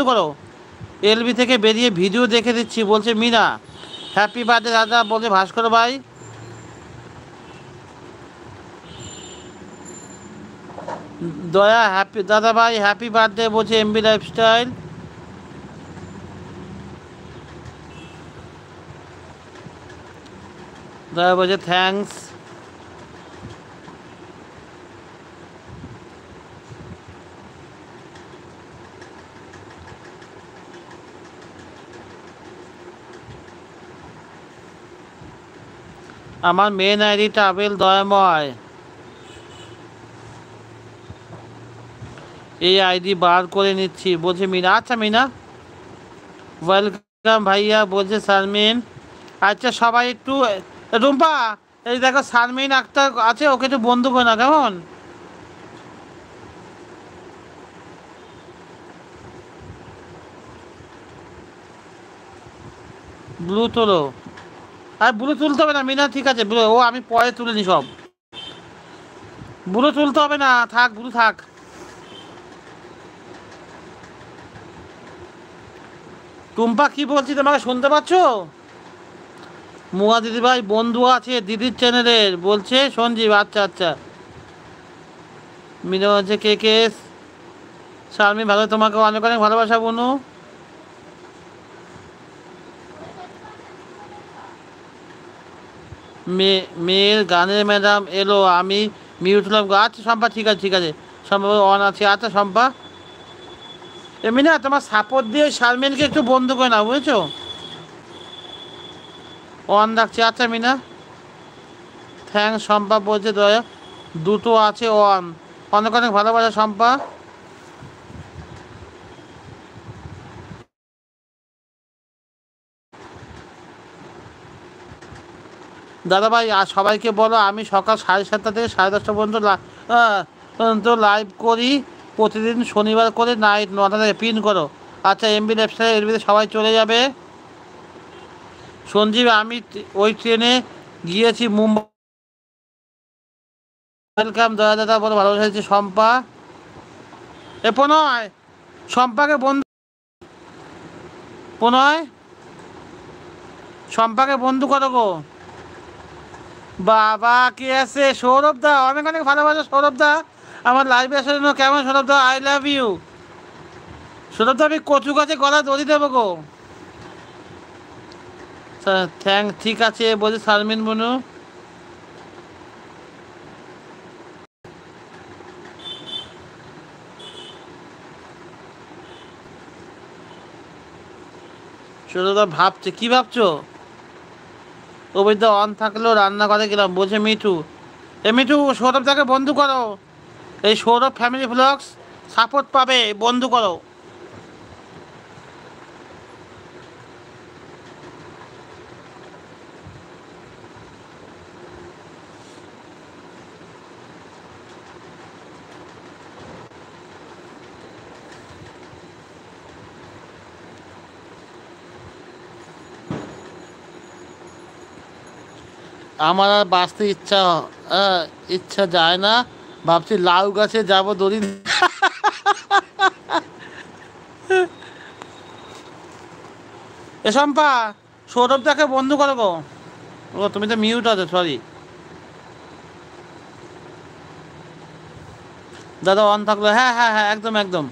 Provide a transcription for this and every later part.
করো। এলবি থেকে বেরিয়ে ভিডিও দেখে দিচ্ছি বলছে মিনা। হ্যাপি বার্থডে দাদা বলছে ভাস্কর ভাই। দয়া হ্যাপি দাদা ভাই হ্যাপি বার্থডে বলছে এমবি লাইফস্টাইল। দয়া বলছে থ্যাঙ্কস। আমার মেন আইডি ট্রাভেল দয়াময়, এই আইডি বার করে নিচ্ছি বলছে মিনা। আচ্ছা মিনা ওয়েলকাম ভাইয়া বলছে শারমিন। আচ্ছা সবাই একটু, রুম্পা এই দেখো শারমিন আক্তার আছে, ওকে একটু বন্ধু করে না কেমন। ব্লু তোলো। আর ব্লু তুলতে হবে না মিনা, ঠিক আছে ব্লু, ও আমি পরে তুলে নি সব। ব্লু তুলতে হবে না, থাক ব্লু থাক। টুম্পা কি বলছি তোমাকে শুনতে পাচ্ছ? মুয়া দিদি ভাই বন্ধু আছে দিদির চ্যানেলের বলছে সঞ্জীব। আচ্ছা আচ্ছা মিনা হচ্ছে কে কে শারমিন ভালো, তোমাকে অনেক অনেক ভালোবাসা বনু। মেয়ের গানের ম্যাডাম এলো, আমি মিউট হলাম। আচ্ছা শম্পা ঠিক আছে ঠিক আছে, শম্পা অন আছে। আচ্ছা শম্পা এমনি না তোমার সাপোর্ট দিয়ে শারমিনকে একটু বন্ধ করে না বুঝেছো, অন রাখছি। আচ্ছা মিনা থ্যাংকস। শম্পা বলছে দয়া দুটো আছে অন, অনেক অনেক ভালোবাসা শম্পা। দাদাভাই আর সবাইকে বলো আমি সকাল 7:30 থেকে 10:30 পর্যন্ত লাইভ করি প্রতিদিন, শনিবার করে নাইট 9টা থেকে। পিন করো। আচ্ছা এমবি লেফটসাইড এলবিতে সবাই চলে যাবে। সঞ্জীব আমি ওই ট্রেনে গিয়েছি মুম্বাই। ওয়েলকাম দয়া দাদা বলো ভালোবাসা দিচ্ছে শম্পা। এ প্রণয় শম্পাকে বন্ধু, প্রণয় শম্পাকে বন্ধু করো গো। বাবা কে আছে? সৌরভ দা, অনেক অনেক ভালোবাসা সৌরভ দা আমার লাইভে আসার জন্য। কেমন সৌরভ দা? আই লাভ ইউ সৌরভ দা। আমি কচু গাছে গলা দড়ি দেবো গো। ঠিক আছে বলছি শারমিন বনু। সৌরভ দা ভাবছে কি ভাবছো? অভিদা অন থাকলেও রান্না করে গেলাম বলছে মিঠু। এ মিঠু সৌরভ দাকে বন্ধু করো, এই সৌরভ ফ্যামিলি ব্লগস সাপোর্ট পাবে, বন্ধু করো। আমার আর বাঁচতে ইচ্ছা যায় না, ভাবছি লাউ গাছে যাব দড়ি। এ শম্পা সৌরভ দাকে বন্ধু করো গো। ও তুমি তো মিউট আছো, সরি। দাদা অন থাকলো, হ্যাঁ হ্যাঁ হ্যাঁ একদম একদম।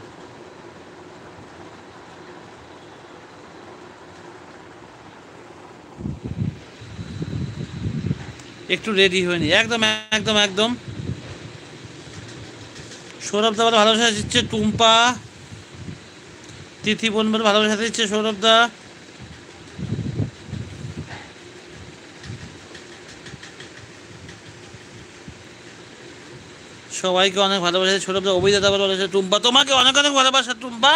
একটু রেডি হয়নি, একদম একদম একদম। সৌরভ দা ভালোবাসা দিচ্ছে টুম্পা। তিথি বোন ভালোবাসা দিচ্ছে সৌরভ দা। সবাইকে অনেক ভালোবাসা সৌরভ দা। অভিদাদা ভালোবাসা টুম্পা, তোমাকে অনেক অনেক ভালোবাসা টুম্পা।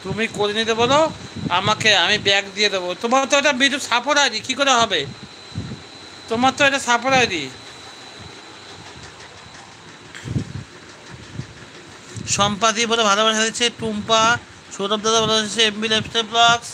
তুমি করে নিতে বলো আমাকে, আমি ব্যাগ দিয়ে দেবো। তোমার তো এটা ভিডিও সাপোর্ট আইডি, কী করে হবে? তোমার তো এটা সাপোর্ট আইডি। সম্পাদি বলে ভালোবাসা দিচ্ছে টুম্পা। সৌরভ দাদা ভালোবাসা দিচ্ছে এমবি লাইফস্টাইল ব্লগস।